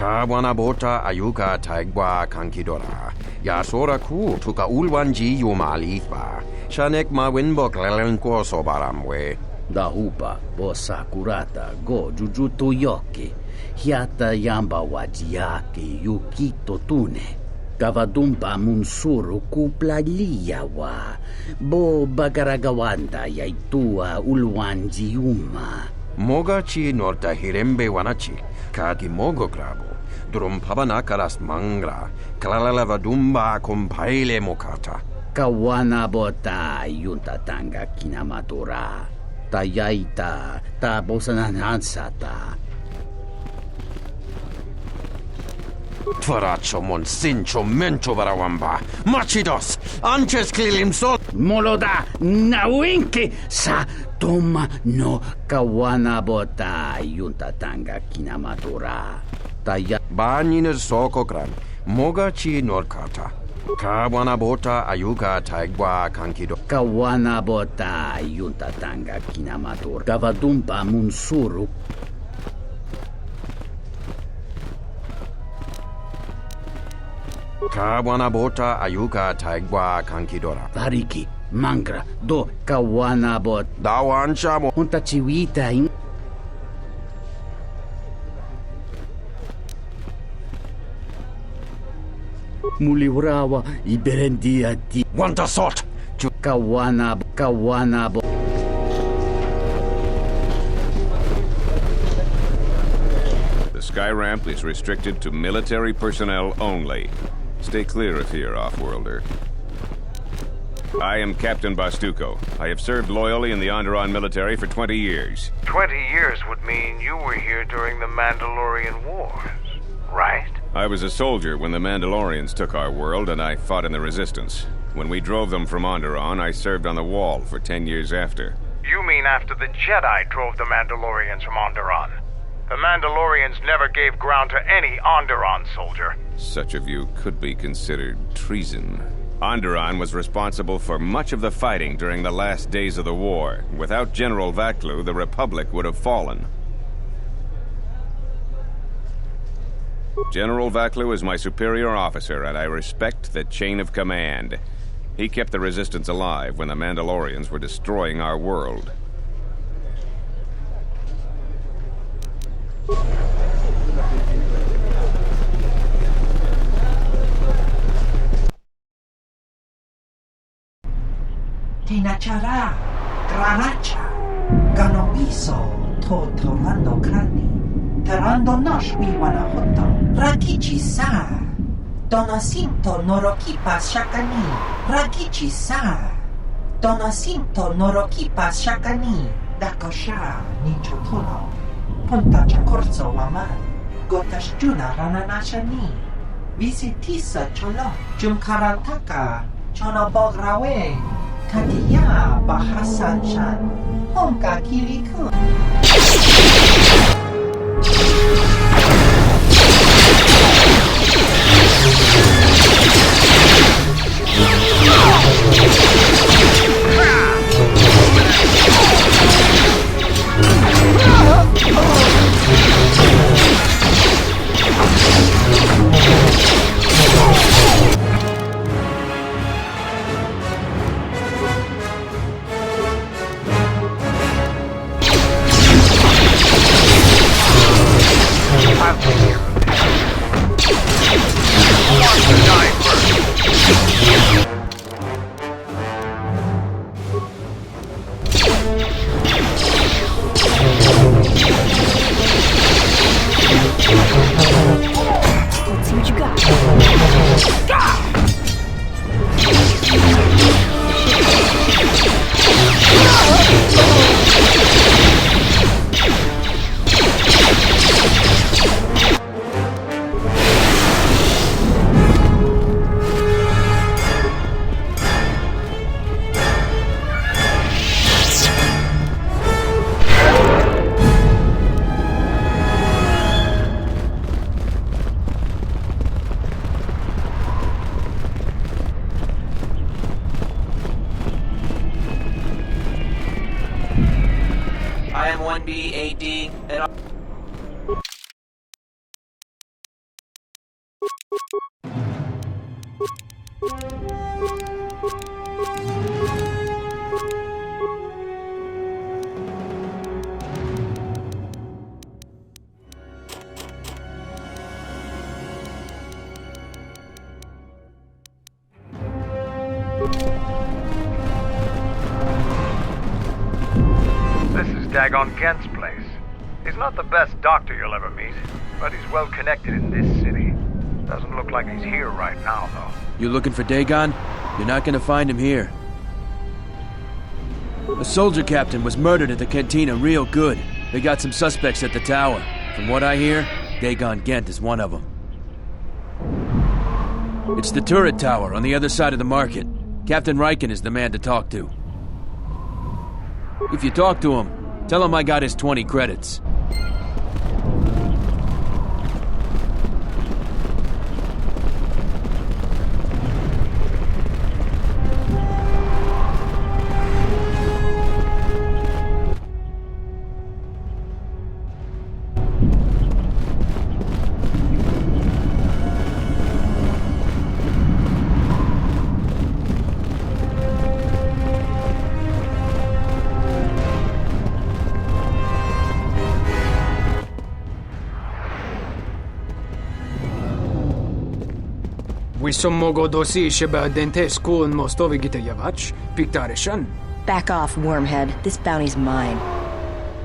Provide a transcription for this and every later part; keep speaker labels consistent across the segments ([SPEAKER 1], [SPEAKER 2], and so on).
[SPEAKER 1] Kawanabota ayuka taigwa kankidora. Yasora ku tuka ulwanji yumalifa. Shanek mawinbok lelenko sobaramwe.
[SPEAKER 2] Dahupa bo sakurata go jujuto yoke. Hiata yamba wajiake yukito tune. Kavadumpa munsuru kuplaliyawa. Bo bagaragawanda yaitua ulwanji yuma.
[SPEAKER 1] Mogachi norta hirembe wanachi. Kagi mogo grabo. Durum pabanakaras mangra. Kalalavadumba compaile mokata.
[SPEAKER 2] Kawana bota yuntatanga kinamatura. Tayaita ta bosananansata.
[SPEAKER 1] Tvaracho monsincho mencho barawamba. Machidos. Anches klilimso.
[SPEAKER 2] Moloda nawinki sa toma no kawana bota yuntatanga kinamatura.
[SPEAKER 1] Banines sokokran. Mogachi norkata. Kawanabota ayuka taigwa kankido.
[SPEAKER 2] Kawanabota yuntatanga kinamatura. Kavadumpa munsuru.
[SPEAKER 1] Kawanabota ayuka taigwa kankidora.
[SPEAKER 2] Variki, mangra, do kawanabot.
[SPEAKER 1] Dawanchamo.
[SPEAKER 2] Untachiwita in. Muliwrawa iberendia ti.
[SPEAKER 1] Wanta sort.
[SPEAKER 2] Kawanabo.
[SPEAKER 3] The sky ramp is restricted to military personnel only. Stay clear of here, off-worlder. I am Captain Bastuco. I have served loyally in the Onderon military for 20 years.
[SPEAKER 4] 20 years would mean you were here during the Mandalorian Wars, right?
[SPEAKER 3] I was a soldier when the Mandalorians took our world, and I fought in the Resistance. When we drove them from Onderon, I served on the Wall for 10 years after.
[SPEAKER 4] You mean after the Jedi drove the Mandalorians from Onderon? The Mandalorians never gave ground to any Onderon soldier.
[SPEAKER 3] Such of you could be considered treason. Onderon was responsible for much of the fighting during the last days of the war. Without General Vaklu, the Republic would have fallen. General Vaklu is my superior officer, and I respect the chain of command. He kept the Resistance alive when the Mandalorians were destroying our world.
[SPEAKER 5] Tinachara, granacha, ganobiso, torando crani, terando noshwi wanahoto, rakichi sa, donasinto norokipa shakani, rakichi sa, donasinto norokipa shakani, dakosha, nichotono, ponta chakorzo waman, gotashjuna rananashani, visitisa cholo, jumkarantaka, chonobograwe, Katiya bahasan shan, hongka kiliku.
[SPEAKER 6] Let's see what you got.
[SPEAKER 7] I am 1B AD and
[SPEAKER 4] This is Dagon Kent's place. He's not the best doctor you'll ever meet, but he's well connected in this city. Doesn't look like he's here right now, though.
[SPEAKER 7] You looking for Dagon? You're not gonna find him here. A soldier captain was murdered at the cantina real good. They got some suspects at the tower. From what I hear, Dagon Gent is one of them. It's the turret tower on the other side of the market. Captain Riken is the man to talk to. If you talk to him, tell him I got his 20 credits.
[SPEAKER 8] Wisommogodosi sheba dentes kun mostovi gitayavach, Pictarishan.
[SPEAKER 6] Back off, wormhead. This bounty's mine.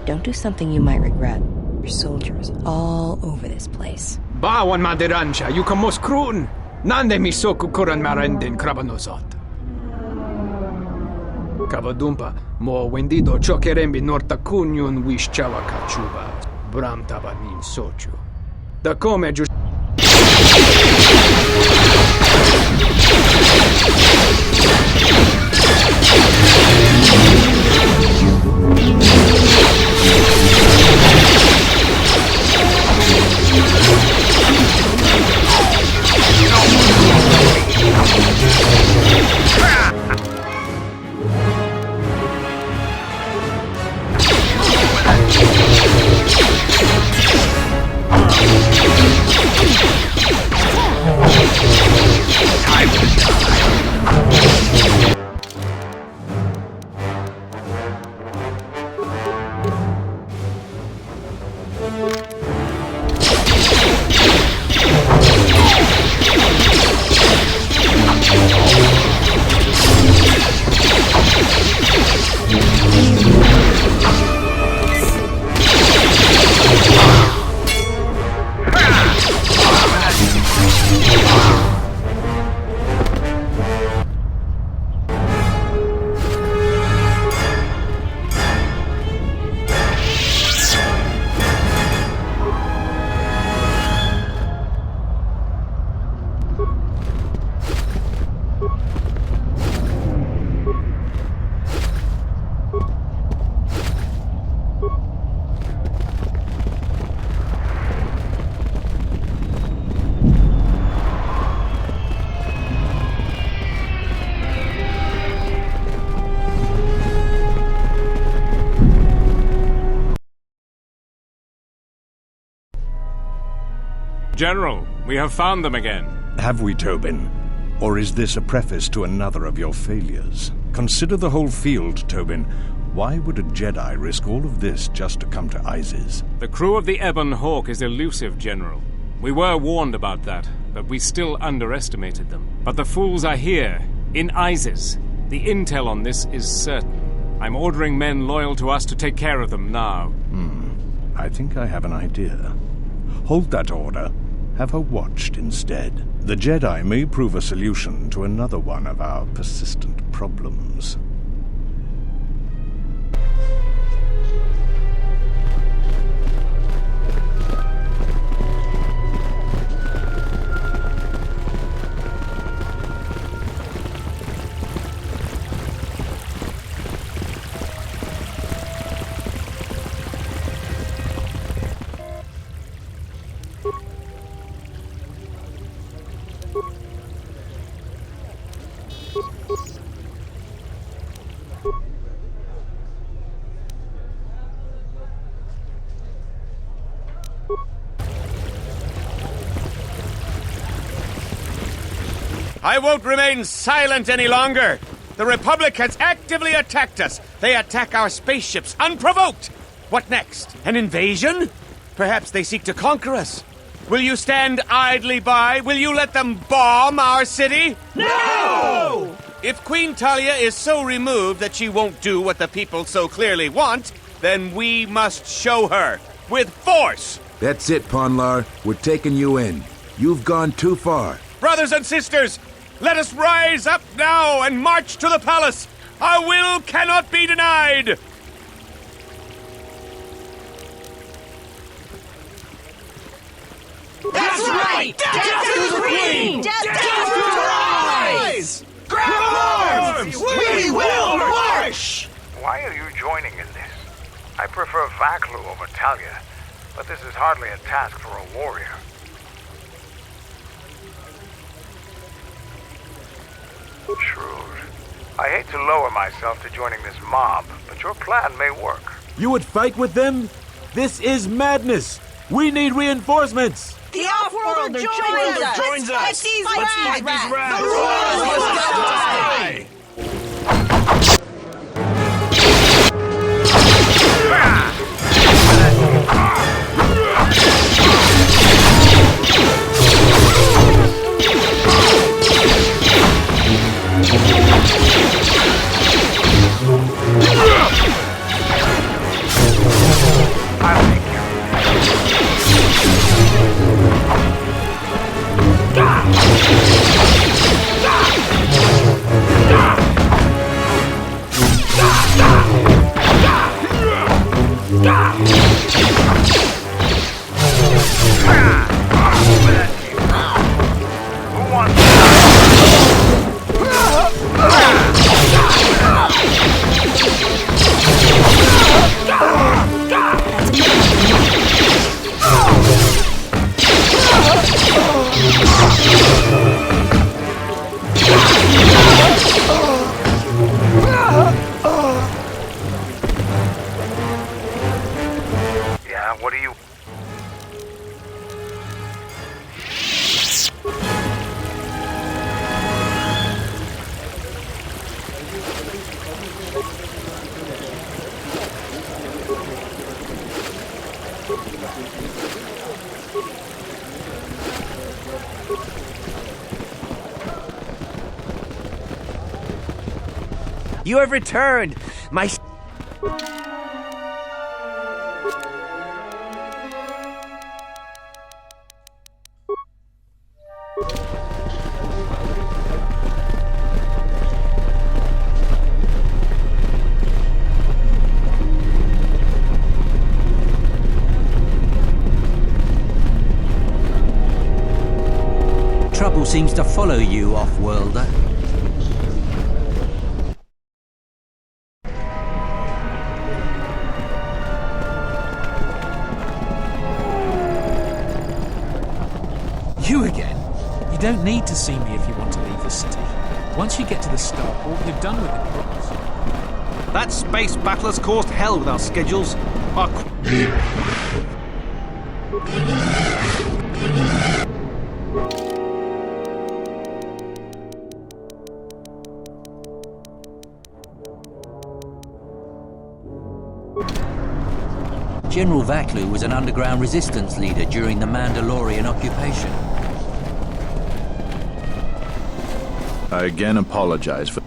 [SPEAKER 6] Don't do something you might regret. There's soldiers all over this place.
[SPEAKER 8] Bawan maderansha, you can most krun. Nande misoku kuran marendin krabanosot. Kavadumpa, mo wendido chokerembi norta kunyun wish chawa kachuba. Bram tabanin sochu. Da come just.
[SPEAKER 9] General, we have found them again.
[SPEAKER 10] Have we, Tobin? Or is this a preface to another of your failures? Consider the whole field, Tobin. Why would a Jedi risk all of this just to come to Isis?
[SPEAKER 9] The crew of the Ebon Hawk is elusive, General. We were warned about that, but we still underestimated them. But the fools are here, in Isis. The intel on this is certain. I'm ordering men loyal to us to take care of them now.
[SPEAKER 10] I think I have an idea. Hold that order. Have her watched instead. The Jedi may prove a solution to another one of our persistent problems.
[SPEAKER 3] I won't remain silent any longer. The Republic has actively attacked us. They attack our spaceships unprovoked. What next? An invasion? Perhaps they seek to conquer us. Will you stand idly by? Will you let them bomb our city? No! If Queen Talia is so removed that she won't do what the people so clearly want, then we must show her with force.
[SPEAKER 11] That's it, Ponlar. We're taking you in. You've gone too far.
[SPEAKER 3] Brothers and sisters, let us rise up now and march to the palace. Our will cannot be denied.
[SPEAKER 5] That's right! Death to the Queen! Death to the rise! Grab arms! We will march!
[SPEAKER 4] Why are you joining in this? I prefer Vaklu over Talia, but this is hardly a task for a warrior. Shrewd. I hate to lower myself to joining this mob, but your plan may work.
[SPEAKER 12] You would fight with them? This is madness! We need reinforcements!
[SPEAKER 5] The Off-Worlder joins us! Let's fight these rats! The Royals must die!
[SPEAKER 4] Yeah, what do you...
[SPEAKER 12] You have returned! My...
[SPEAKER 13] Trouble seems to follow you, Off-Worlder.
[SPEAKER 14] You again? You don't need to see me if you want to leave the city. Once you get to the starport, you're done with the promise.
[SPEAKER 15] That space battler's caused hell with our schedules.
[SPEAKER 13] General Vaklu was an underground resistance leader during the Mandalorian occupation.
[SPEAKER 10] I again apologize for...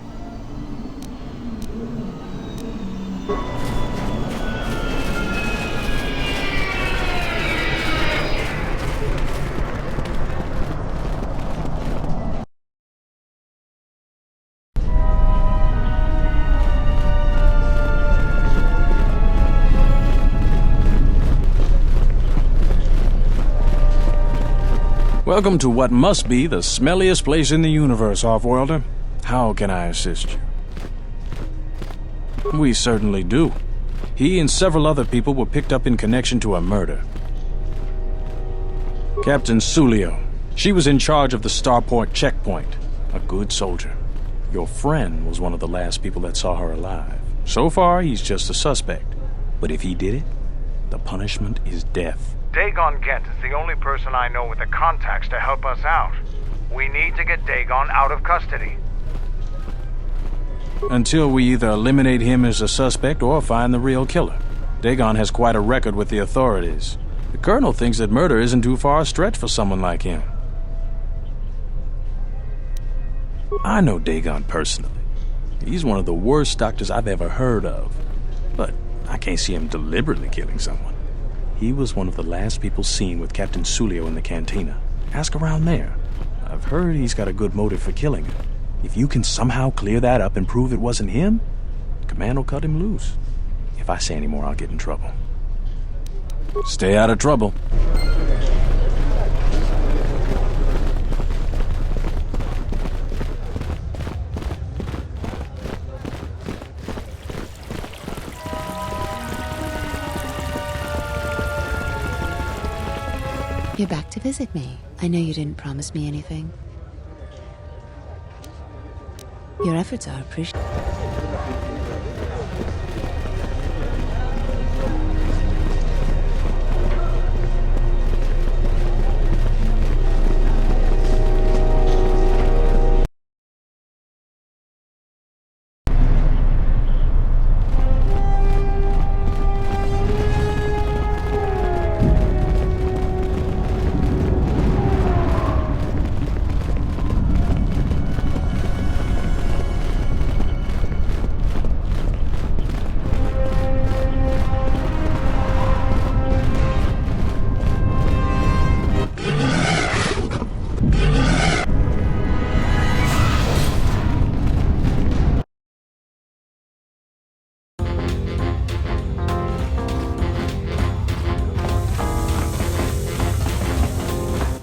[SPEAKER 16] Welcome to what must be the smelliest place in the universe, Off-Worlder. How can I assist you? We certainly do. He and several other people were picked up in connection to a murder. Captain Sulio. She was in charge of the starport checkpoint. A good soldier. Your friend was one of the last people that saw her alive. So far, he's just a suspect. But if he did it, the punishment is death.
[SPEAKER 4] Dagon Gent is the only person I know with the contacts to help us out. We need to get Dagon out of custody.
[SPEAKER 16] Until we either eliminate him as a suspect or find the real killer. Dagon has quite a record with the authorities. The Colonel thinks that murder isn't too far a stretch for someone like him. I know Dagon personally. He's one of the worst doctors I've ever heard of. But I can't see him deliberately killing someone. He was one of the last people seen with Captain Sulio in the cantina. Ask around there. I've heard he's got a good motive for killing him. If you can somehow clear that up and prove it wasn't him, Command will cut him loose. If I say any more, I'll get in trouble. Stay out of trouble.
[SPEAKER 17] You're back to visit me. I know you didn't promise me anything. Your efforts are appreciated.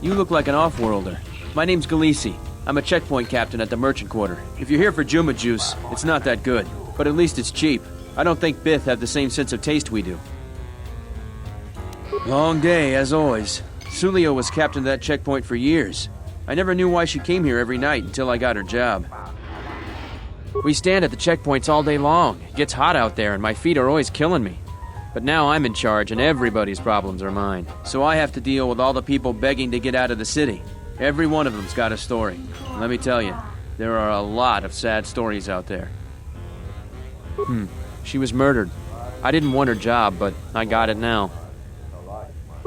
[SPEAKER 7] You look like an off-worlder. My name's Galisi. I'm a checkpoint captain at the merchant quarter. If you're here for Juma juice, it's not that good. But at least it's cheap. I don't think Bith have the same sense of taste we do. Long day, as always. Sulio was captain of that checkpoint for years. I never knew why she came here every night until I got her job. We stand at the checkpoints all day long. It gets hot out there and my feet are always killing me. But now I'm in charge and everybody's problems are mine. So I have to deal with all the people begging to get out of the city. Every one of them's got a story. Let me tell you, there are a lot of sad stories out there. She was murdered. I didn't want her job, but I got it now.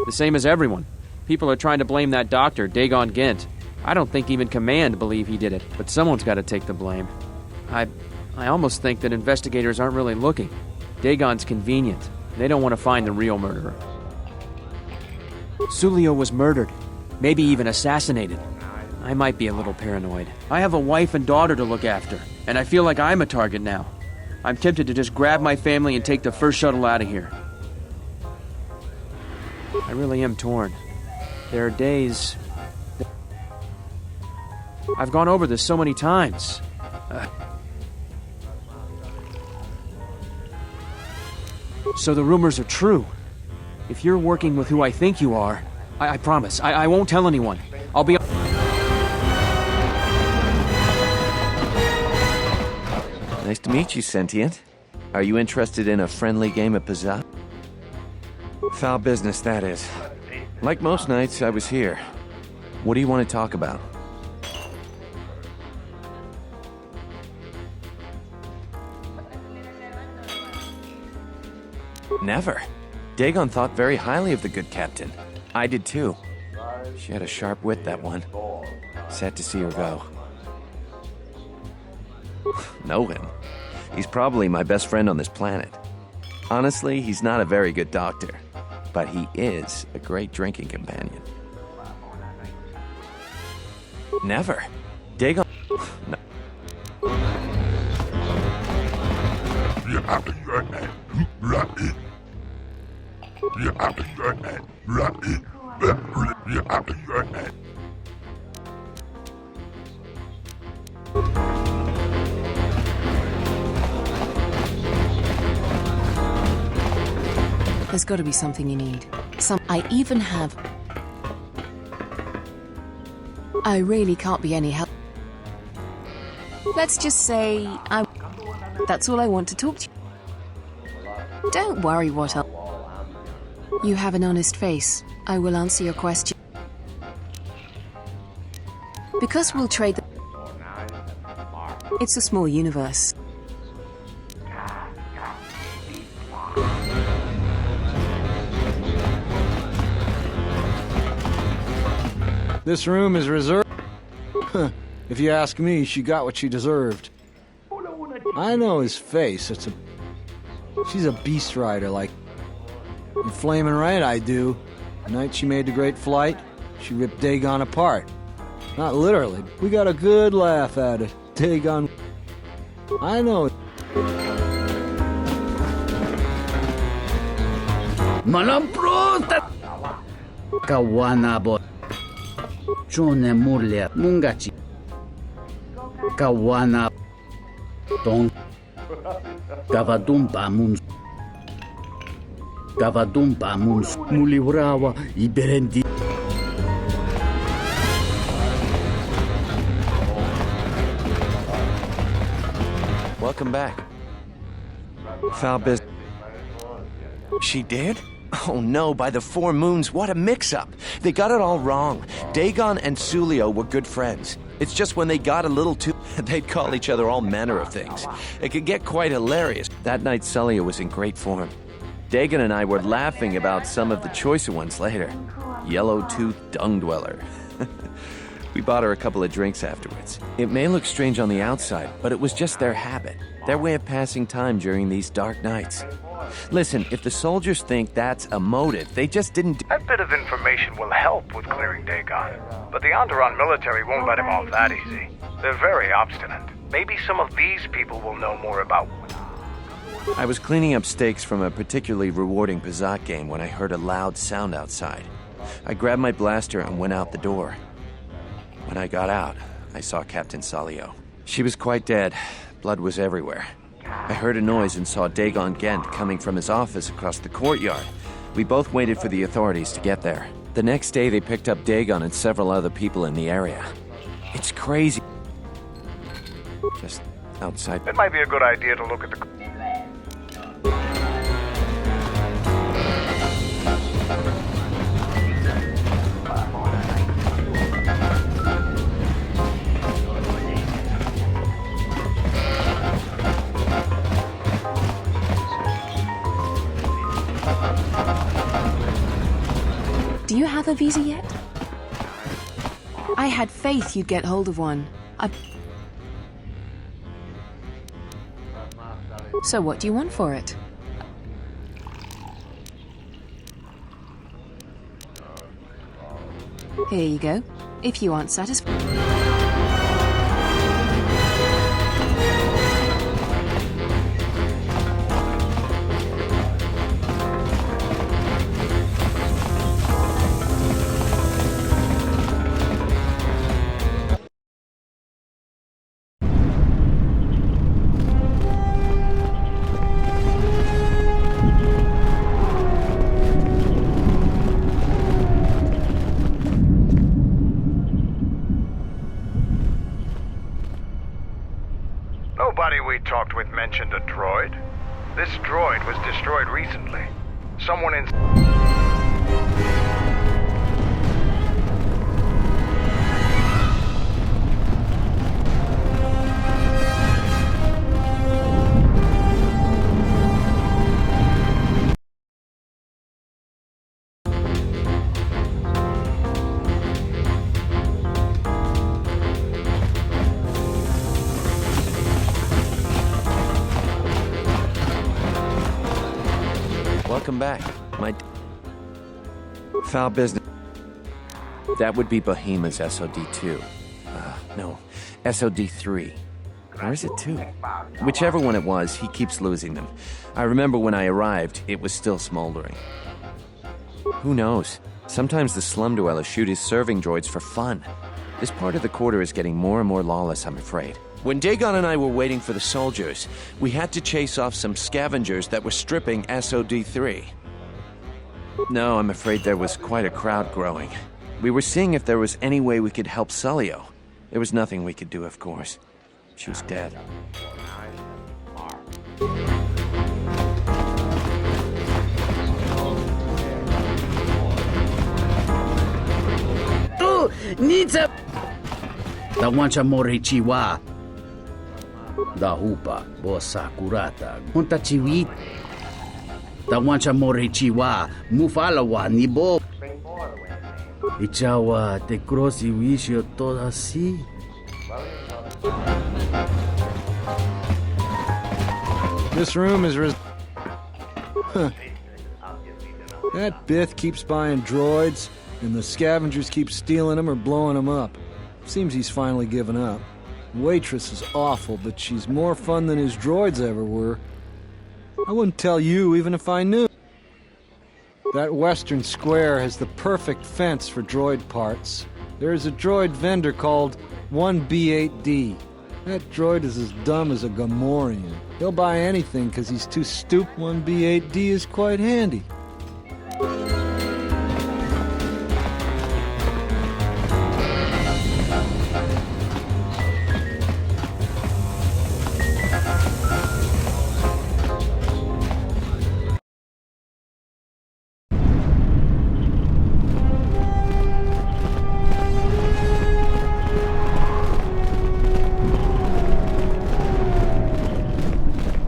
[SPEAKER 7] The same as everyone. People are trying to blame that doctor, Dagon Gent. I don't think even Command believe he did it, but someone's got to take the blame. I almost think that investigators aren't really looking. Dagon's convenient. They don't want to find the real murderer. Sulio was murdered. Maybe even assassinated. I might be a little paranoid. I have a wife and daughter to look after, and I feel like I'm a target now. I'm tempted to just grab my family and take the first shuttle out of here. I really am torn. There are days... I've gone over this so many times. So the rumors are true. If you're working with who I think you are, I promise, I won't tell anyone. I'll be...
[SPEAKER 18] Nice to meet you, Sentient. Are you interested in a friendly game of pizzazz? Foul business, that is. Like most nights, I was here. What do you want to talk about? Never. Dagon thought very highly of the good captain. I did too. She had a sharp wit, that one. Sad to see her go. Know him? He's probably my best friend on this planet. Honestly, he's not a very good doctor, but he is a great drinking companion. Never. Dagon... No.
[SPEAKER 17] There's got to be something you need. I even have... I really can't be any help. Let's just say that's all I want to talk to you. Don't worry what else. You have an honest face. I will answer your question. Because we'll trade the... It's a small universe.
[SPEAKER 19] This room is reserved. If you ask me, she got what she deserved. I know his face. She's a beast rider, like... You're flaming right, I do. The night she made the great flight, she ripped Dagon apart. Not literally. We got a good laugh at it. Dagon... I know.
[SPEAKER 2] Malamprota! Kawanabot. Chone murle mungachi. Kawana. Tong. Gavadumpa muns. Gavadumpa muns. Mulibrawa iberendi.
[SPEAKER 18] Welcome back. Foul business. She did? Oh no, by the 4 moons, what a mix-up. They got it all wrong. Dagon and Sulio were good friends. It's just when they got a little too... they'd call each other all manner of things. It could get quite hilarious. That night, Sulio was in great form. Dagon and I were laughing about some of the choicer ones later. Yellow-toothed dung dweller. We bought her a couple of drinks afterwards. It may look strange on the outside, but it was just their habit, their way of passing time during these dark nights. Listen, if the soldiers think that's a motive, they just didn't...
[SPEAKER 4] That bit of information will help with clearing Dagon, but the Onderon military won't let him off that easy. They're very obstinate. Maybe some of these people will know more about...
[SPEAKER 18] I was cleaning up stakes from a particularly rewarding Pizat game when I heard a loud sound outside. I grabbed my blaster and went out the door. When I got out, I saw Captain Salio. She was quite dead. Blood was everywhere. I heard a noise and saw Dagon Gent coming from his office across the courtyard. We both waited for the authorities to get there. The next day, they picked up Dagon and several other people in the area. It's crazy. Just outside.
[SPEAKER 4] It might be a good idea to look at the...
[SPEAKER 17] Do you have a visa yet? I had faith you'd get hold of one. So what do you want for it? Here you go. If you aren't satisfied...
[SPEAKER 4] Nobody we talked with mentioned a droid. This droid was destroyed recently. Someone in...
[SPEAKER 18] Welcome back. My foul business. That would be Bohema's SOD-2. No, SOD-3. Or is it 2? Whichever one it was, he keeps losing them. I remember when I arrived, it was still smoldering. Who knows? Sometimes the slum dwellers shoot his serving droids for fun. This part of the quarter is getting more and more lawless, I'm afraid. When Dagon and I were waiting for the soldiers, we had to chase off some scavengers that were stripping SOD-3. No, I'm afraid there was quite a crowd growing. We were seeing if there was any way we could help Sulio. There was nothing we could do, of course. She was dead.
[SPEAKER 2] Tu needs a... Tawancha morichiwa. Da hupa, bosa kurata. Hunta chiwit. Tawancha morichiwa. Mufalawa nibo. Ichawa te crosi wisho toda si.
[SPEAKER 19] This room is Huh. That Bith keeps buying droids, and the scavengers keep stealing them or blowing them up. Seems he's finally given up. Waitress is awful, but she's more fun than his droids ever were. I wouldn't tell you even if I knew. That western square has the perfect fence for droid parts. There is a droid vendor called 1B8D. That droid is as dumb as a Gamorrean. He'll buy anything because he's too stupid. 1B8D is quite handy.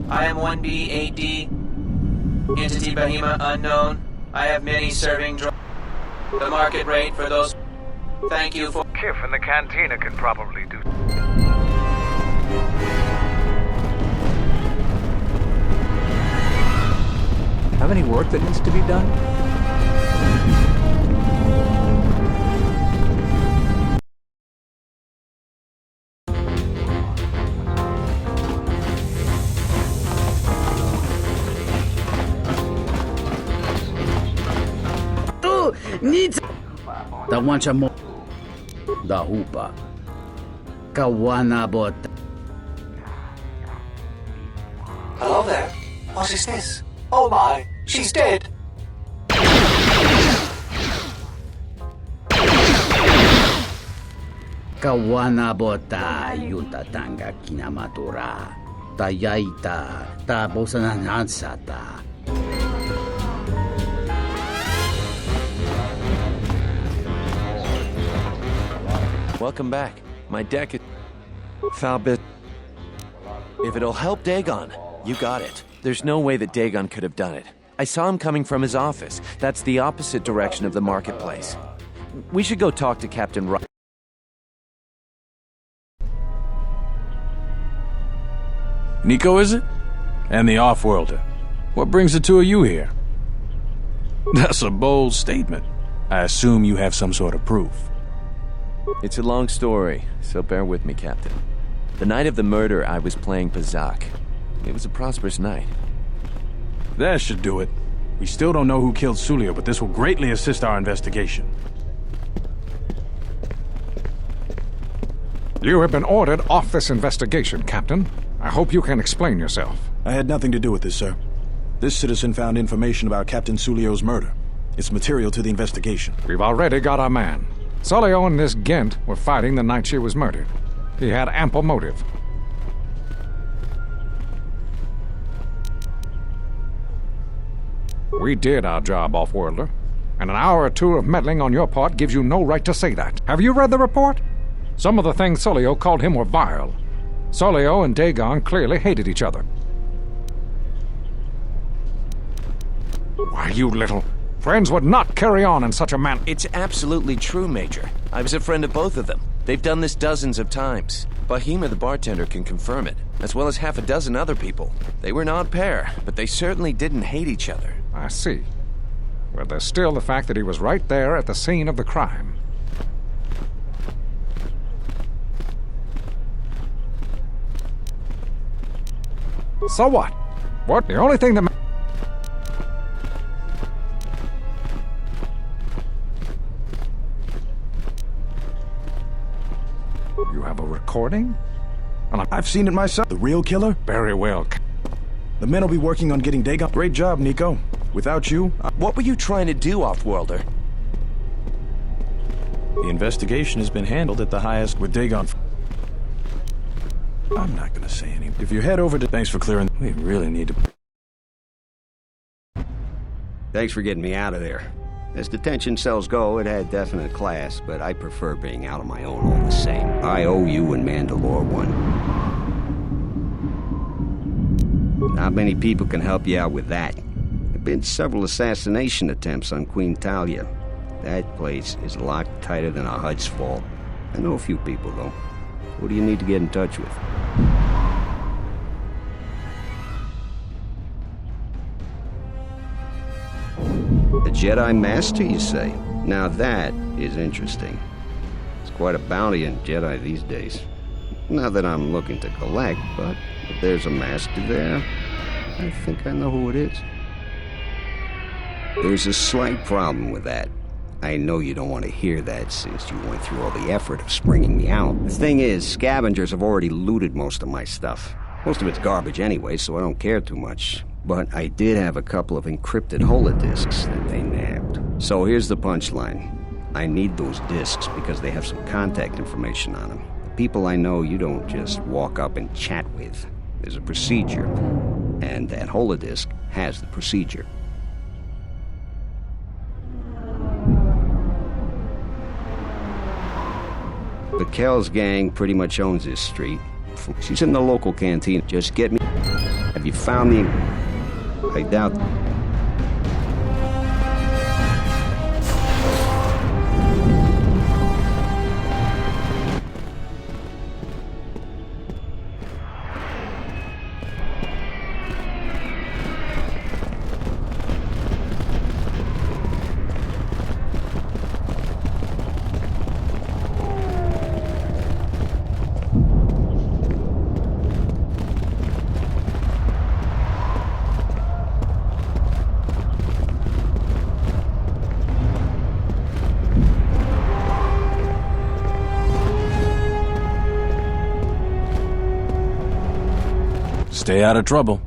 [SPEAKER 7] I am 1B8D. Entity Bahima unknown. I have many serving the market rate for those. Thank you for.
[SPEAKER 4] Kif in the cantina can probably do.
[SPEAKER 20] Have any work that needs to be done?
[SPEAKER 2] Needs Tawancha mo da hupa. Kawana bot.
[SPEAKER 5] Hello there. What is this? Oh my, she's dead.
[SPEAKER 2] Kawana bota yuta tanga kinamatura. Tayaita ta bosananansata.
[SPEAKER 18] Welcome back. My deck is... Foul bit. If it'll help Dagon, you got it. There's no way that Dagon could have done it. I saw him coming from his office. That's the opposite direction of the marketplace. We should go talk to Captain Ro...
[SPEAKER 16] Nico, is it? And the off-worlder. What brings the two of you here? That's a bold statement. I assume you have some sort of proof.
[SPEAKER 18] It's a long story, so bear with me, Captain. The night of the murder, I was playing Pazak. It was a prosperous night.
[SPEAKER 16] That should do it. We still don't know who killed Sulio, but this will greatly assist our investigation.
[SPEAKER 21] You have been ordered off this investigation, Captain. I hope you can explain yourself.
[SPEAKER 22] I had nothing to do with this, sir. This citizen found information about Captain Sulio's murder. It's material to the investigation.
[SPEAKER 21] We've already got our man. Sulio and this Gent were fighting the night she was murdered. He had ample motive. We did our job, Off-Worlder, and an hour or two of meddling on your part gives you no right to say that. Have you read the report? Some of the things Sulio called him were vile. Sulio and Dagon clearly hated each other. Why, you little... Friends would not carry on in such a manner.
[SPEAKER 18] It's absolutely true, Major. I was a friend of both of them. They've done this dozens of times. Bahima, the bartender, can confirm it, as well as half a dozen other people. They were an odd pair, but they certainly didn't hate each other.
[SPEAKER 21] I see. Well, there's still the fact that he was right there at the scene of the crime. So what? What? The only thing that... You have a recording?
[SPEAKER 22] I've seen it myself. The real killer?
[SPEAKER 21] Very well.
[SPEAKER 22] The men will be working on getting Dagon. Great job, Nico. Without you...
[SPEAKER 18] What were you trying to do, Off-Worlder?
[SPEAKER 22] The investigation has been handled at the highest with Dagon. I'm not gonna say anything. If you head over to... Thanks for clearing... We really need to...
[SPEAKER 23] Thanks for getting me out of there.
[SPEAKER 1] As detention cells go, it had definite class, but I prefer being out on my own all the same. I owe you and Mandalore one. Not many people can help you out with that. There have been several assassination attempts on Queen Talia. That place is locked tighter than a Hud's fault. I know a few people, though. Who do you need to get in touch with? A Jedi Master, you say? Now that is interesting. It's quite a bounty in Jedi these days. Not that I'm looking to collect, but if there's a master there, I think I know who it is. There's a slight problem with that. I know you don't want to hear that since you went through all the effort of springing me out. The thing is, scavengers have already looted most of my stuff. Most of it's garbage anyway, so I don't care too much. But I did have a couple of encrypted holodisks that they nabbed. So here's the punchline. I need those disks because they have some contact information on them. The people I know you don't just walk up and chat with. There's a procedure. And that holodisk has the procedure. The Kells gang pretty much owns this street. She's in the local canteen. Just get me... Have you found the... I doubt...
[SPEAKER 16] Stay out of trouble.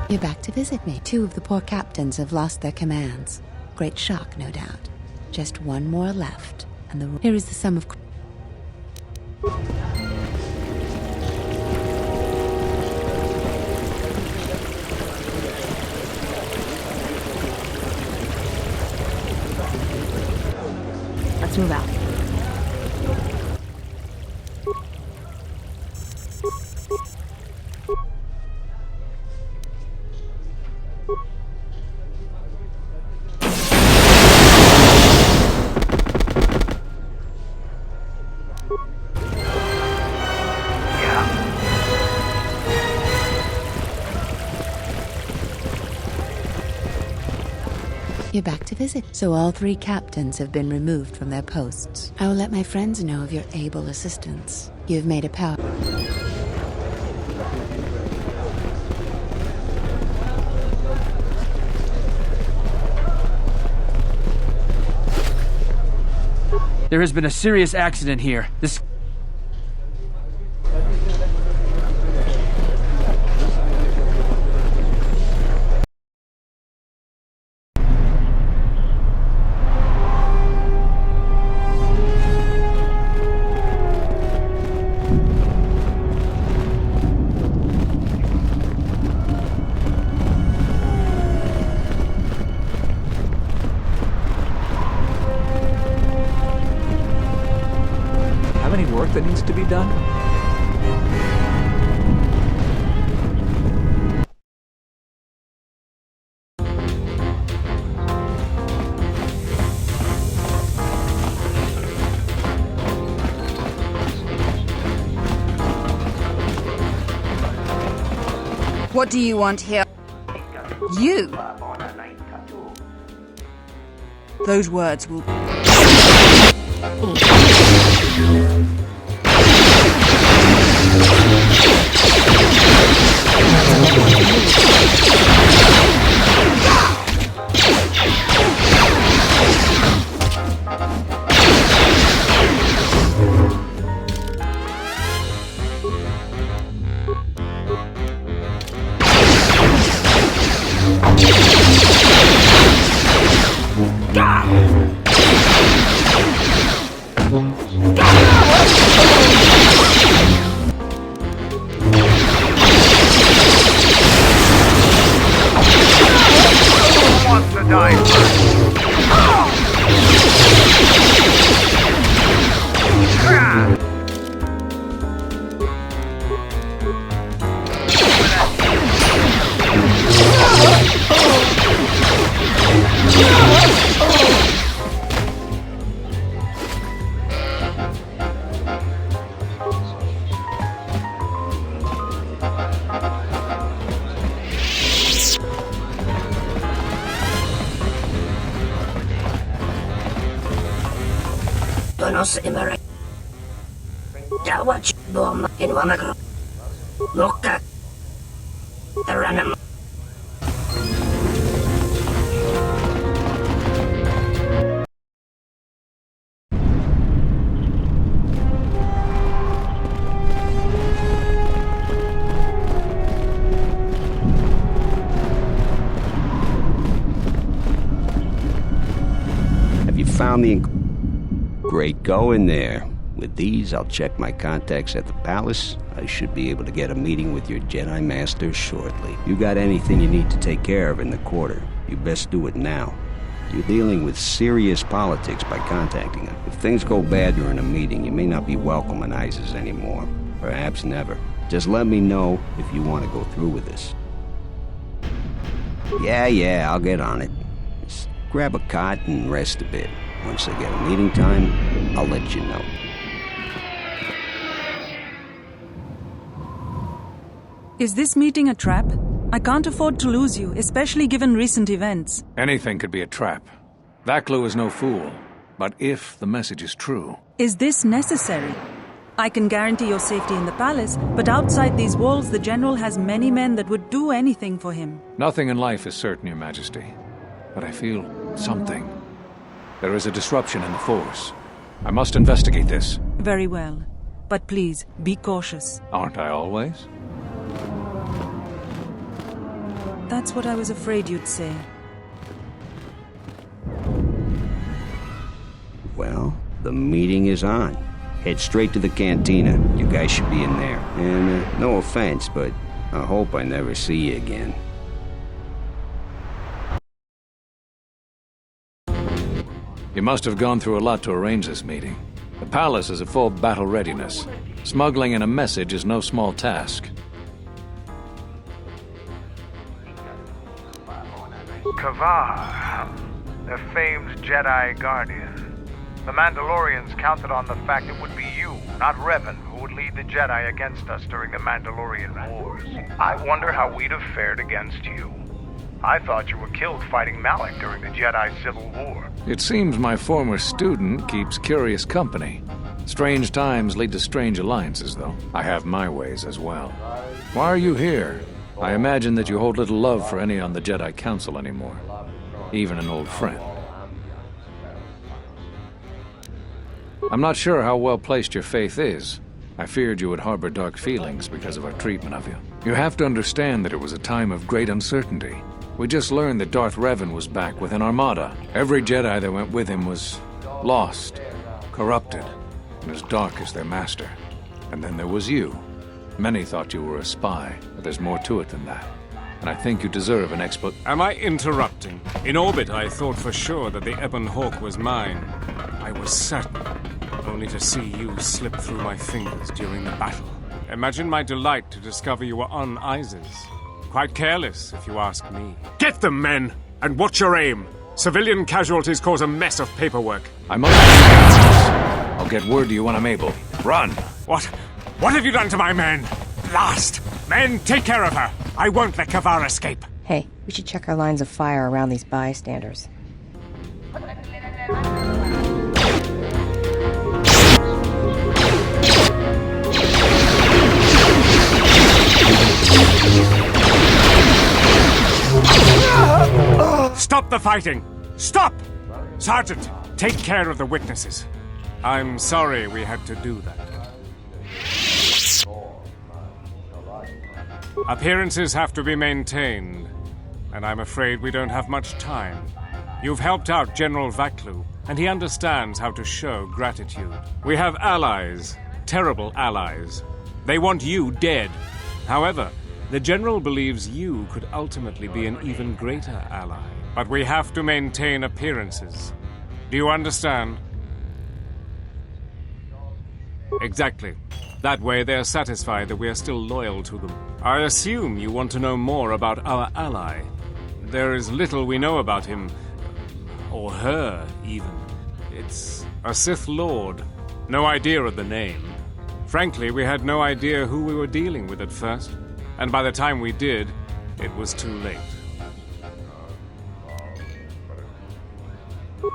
[SPEAKER 6] You're back to visit me. 2 of the poor captains have lost their commands. Great shock, no doubt. Just 1 more left, and here is the sum of...
[SPEAKER 17] Let's move out.
[SPEAKER 6] You're back to visit. So all 3 captains have been removed from their posts. I will let my friends know of your able assistance. You have made a power...
[SPEAKER 7] There has been a serious accident here. This...
[SPEAKER 20] That needs to be done?
[SPEAKER 23] What do you want here? You? Those words will...
[SPEAKER 4] Wants to
[SPEAKER 8] Donos imere. Dawach bom in Wamagro. Loka. Taranam.
[SPEAKER 1] Have you found the... Great, go in there. With these, I'll check my contacts at the palace. I should be able to get a meeting with your Jedi Master shortly. You got anything you need to take care of in the quarter, you best do it now. You're dealing with serious politics by contacting them. If things go bad during a meeting, you may not be welcome in ISIS anymore. Perhaps never. Just let me know if you want to go through with this. Yeah, I'll get on it. Just grab a cot and rest a bit. Once I get a meeting time, I'll let you know.
[SPEAKER 9] Is this meeting a trap? I can't afford to lose you, especially given recent events.
[SPEAKER 21] Anything could be a trap. Vaklu is no fool. But if the message is true...
[SPEAKER 9] Is this necessary? I can guarantee your safety in the palace, but outside these walls the General has many men that would do anything for him.
[SPEAKER 21] Nothing in life is certain, Your Majesty. But I feel something. There is a disruption in the Force. I must investigate this.
[SPEAKER 9] Very well. But please, be cautious.
[SPEAKER 21] Aren't I always?
[SPEAKER 9] That's what I was afraid you'd say.
[SPEAKER 1] Well, the meeting is on. Head straight to the cantina. You guys should be in there. And no offense, but I hope I never see you again.
[SPEAKER 21] You must have gone through a lot to arrange this meeting. The palace is at full battle readiness. Smuggling in a message is no small task.
[SPEAKER 4] Kavar, the famed Jedi Guardian. The Mandalorians counted on the fact it would be you, not Revan, who would lead the Jedi against us during the Mandalorian Wars. I wonder how we'd have fared against you. I thought you were killed fighting Malak during the Jedi Civil War.
[SPEAKER 21] It seems my former student keeps curious company. Strange times lead to strange alliances, though. I have my ways as well. Why are you here? I imagine that you hold little love for any on the Jedi Council anymore. Even an old friend. I'm not sure how well placed your faith is. I feared you would harbor dark feelings because of our treatment of you. You have to understand that it was a time of great uncertainty. We just learned that Darth Revan was back with an armada. Every Jedi that went with him was lost, corrupted, and as dark as their master. And then there was you. Many thought you were a spy, but there's more to it than that. And I think you deserve an explanation.
[SPEAKER 11] Am I interrupting? In orbit, I thought for sure that the Ebon Hawk was mine. I was certain, only to see you slip through my fingers during the battle. Imagine my delight to discover you were on Isis. Quite careless, if you ask me. Get them, men! And watch your aim! Civilian casualties cause a mess of paperwork.
[SPEAKER 21] I must... I'll get word to you when I'm able. Run!
[SPEAKER 11] What? What have you done to my men? Blast! Men, take care of her! I won't let Kavar escape!
[SPEAKER 24] Hey, we should check our lines of fire around these bystanders.
[SPEAKER 11] the fighting! Stop! Sergeant, take care of the witnesses. I'm sorry we had to do that. Appearances have to be maintained, and I'm afraid we don't have much time. You've helped out General Vaklu, and he understands how to show gratitude. We have allies, terrible allies. They want you dead. However, the General believes you could ultimately be an even greater ally. But we have to maintain appearances. Do you understand? Exactly. That way they're satisfied that we are still loyal to them. I assume you want to know more about our ally. There is little we know about him. Or her, even. It's a Sith Lord. No idea of the name. Frankly, we had no idea who we were dealing with at first. And by the time we did, it was too late.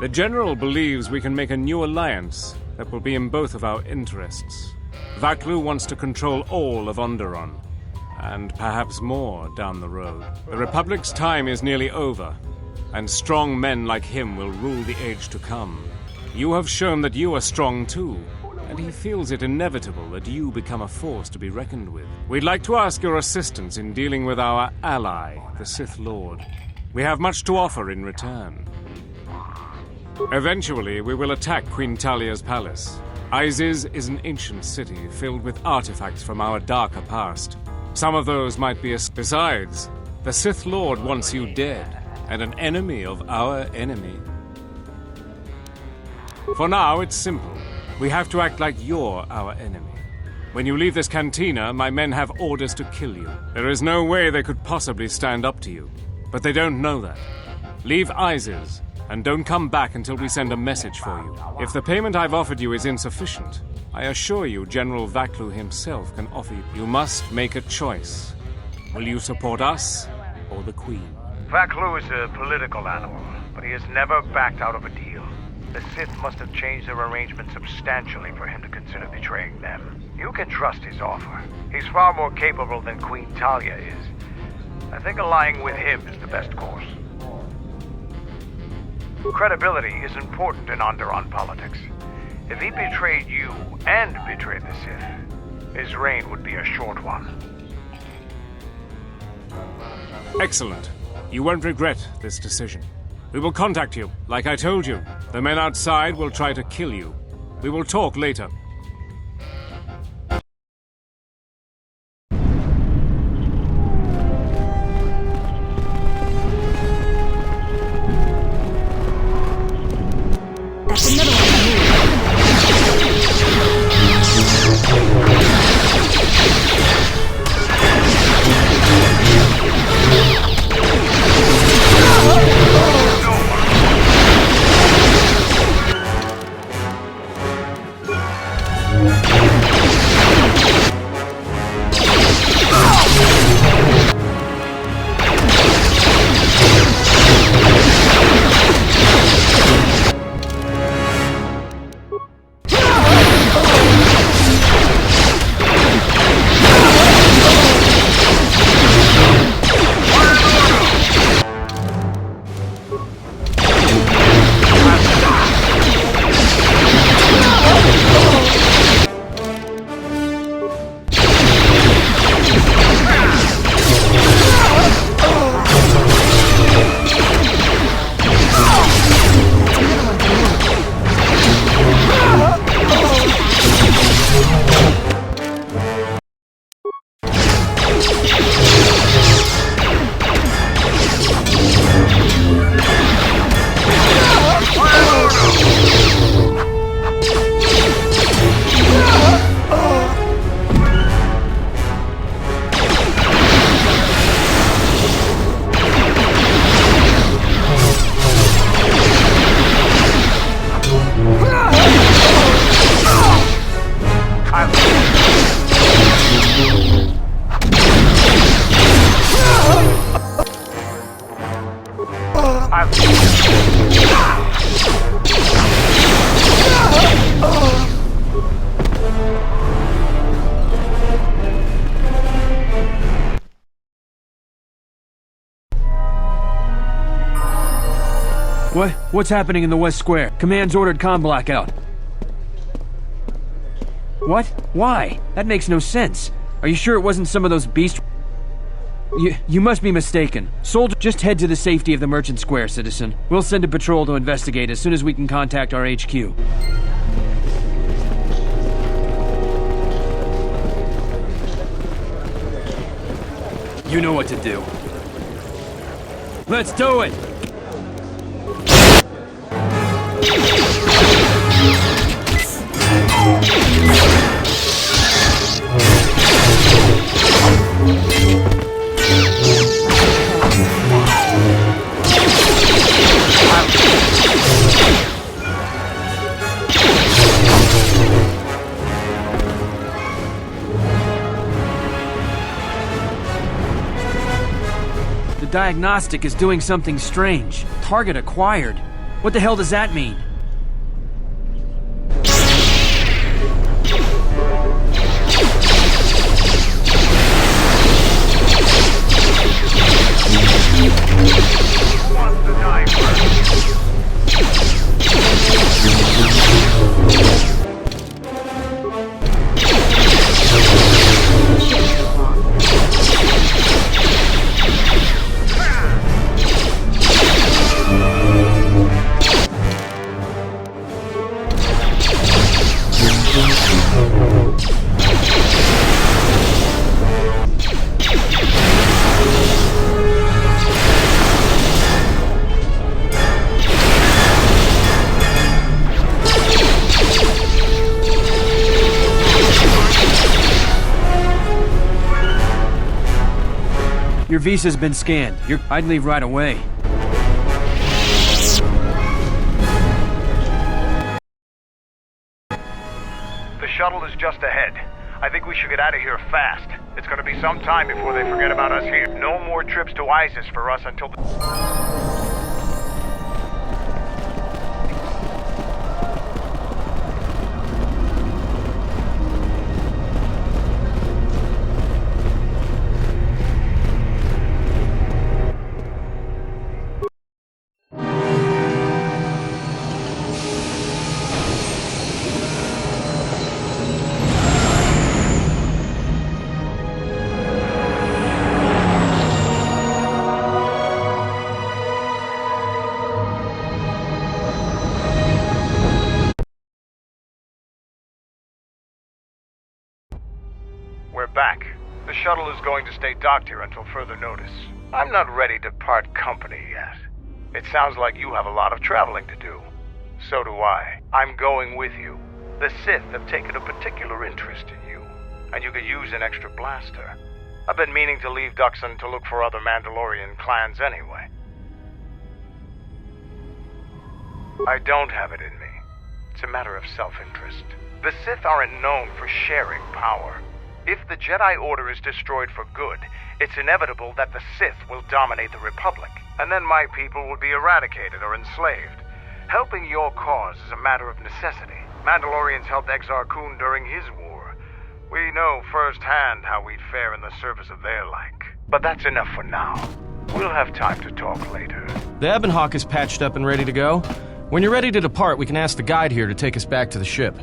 [SPEAKER 11] The General believes we can make a new alliance that will be in both of our interests. Vaklu wants to control all of Onderon, and perhaps more down the road. The Republic's time is nearly over, and strong men like him will rule the age to come. You have shown that you are strong too, and he feels it inevitable that you become a force to be reckoned with. We'd like to ask your assistance in dealing with our ally, the Sith Lord. We have much to offer in return. Eventually, we will attack Queen Talia's palace. Isis is an ancient city filled with artifacts from our darker past. Some of those might be Besides, the Sith Lord wants you dead, and an enemy of our enemy. For now, it's simple. We have to act like you're our enemy. When you leave this cantina, my men have orders to kill you. There is no way they could possibly stand up to you. But they don't know that. Leave Isis, and don't come back until we send a message for you. If the payment I've offered you is insufficient, I assure you General Vaklu himself can offer you. You must make a choice. Will you support us or the Queen?
[SPEAKER 4] Vaklu is a political animal, but he has never backed out of a deal. The Sith must have changed their arrangement substantially for him to consider betraying them. You can trust his offer. He's far more capable than Queen Talia is. I think allying with him is the best course. Credibility is important in Onderon politics. If he betrayed you and betrayed the Sith, his reign would be a short one.
[SPEAKER 11] Excellent. You won't regret this decision. We will contact you, like I told you. The men outside will try to kill you. We will talk later.
[SPEAKER 9] That's another one.
[SPEAKER 7] What's happening in the West Square? Command's ordered comm blackout. What? Why? That makes no sense. Are you sure it wasn't some of those beast... You must be mistaken. Soldier, just head to the safety of the Merchant Square, citizen. We'll send a patrol to investigate as soon as we can contact our HQ. You know what to do. Let's do it! The diagnostic is doing something strange. Target acquired. What the hell does that mean? Your visa's been scanned. I'd leave right away.
[SPEAKER 4] The shuttle is just ahead. I think we should get out of here fast. It's gonna be some time before they forget about us here. No more trips to ISIS for us until We're back. The shuttle is going to stay docked here until further notice. I'm not ready to part company yet. It sounds like you have a lot of traveling to do. So do I. I'm going with you. The Sith have taken a particular interest in you, and you could use an extra blaster. I've been meaning to leave Duxon to look for other Mandalorian clans anyway. I don't have it in me. It's a matter of self-interest. The Sith aren't known for sharing power. If the Jedi Order is destroyed for good, it's inevitable that the Sith will dominate the Republic, and then my people will be eradicated or enslaved. Helping your cause is a matter of necessity. Mandalorians helped Exar Kun during his war. We know firsthand how we'd fare in the service of their like. But that's enough for now. We'll have time to talk later.
[SPEAKER 3] The Ebon Hawk is patched up and ready to go. When you're ready to depart, we can ask the guide here to take us back to the ship.